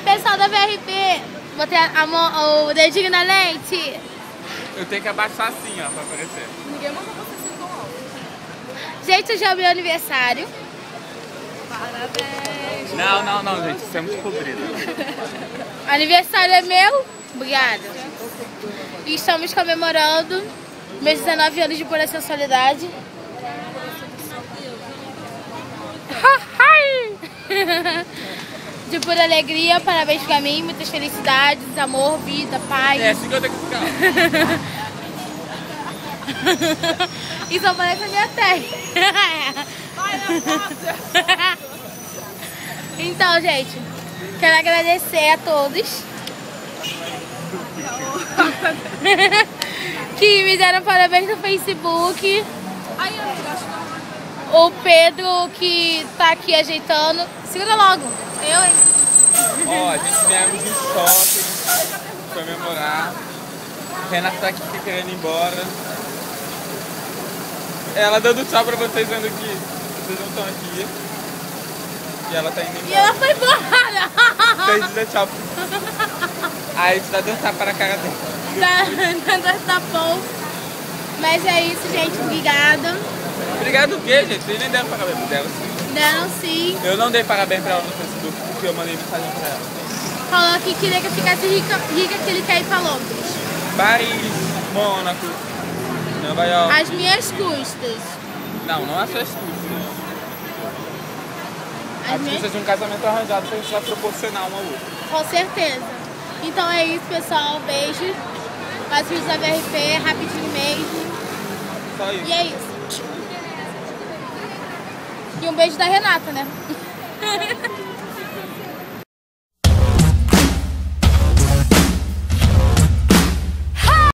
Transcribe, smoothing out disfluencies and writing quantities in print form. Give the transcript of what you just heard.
pessoal da VRP, botei o dedinho na lente. Eu tenho que abaixar assim, ó, pra aparecer. Ninguém mandou você se com óculos. Gente, hoje é o meu aniversário. Parabéns. Não, gente, isso é muito cobrido. Aniversário é meu? Obrigada. E estamos comemorando meus 19 anos de pura sensualidade. De pura alegria, parabéns pra mim, muitas felicidades, amor, vida, paz. É assim que eu tenho que ficar. Isso aparece a minha terra. Então, gente, quero agradecer a todos que me deram parabéns no Facebook. Aí, amiga, acho que O Pedro que tá aqui ajeitando. Segura logo. Eu, hein? Ó, a gente viemos em shopping comemorar. Renata tá aqui querendo ir embora. Ela dando tchau pra vocês vendo que vocês não estão aqui. E ela tá indo E embora. ela foi embora. Fez dizer tchau. Aí a gente tá dando tapa na cara dela. Tá bom. Mas é isso, gente. Obrigada. Obrigado o quê, gente? Vocês nem deram parabéns pra ela. Deram sim. Eu não dei parabéns pra ela no Facebook porque eu mandei mensagem pra ela. Falou que queria que eu ficasse rica que ele quer ir pra Londres. Paris, Mônaco, Nova York. Às minhas custas. Não é só as custas. As As minhas... custas de um casamento arranjado que a gente vai proporcionar uma outra. Com certeza. Então é isso, pessoal. Beijo. Faz vídeos da VRP, rapidinho mesmo. Só isso. E é isso. E um beijo da Renata, né?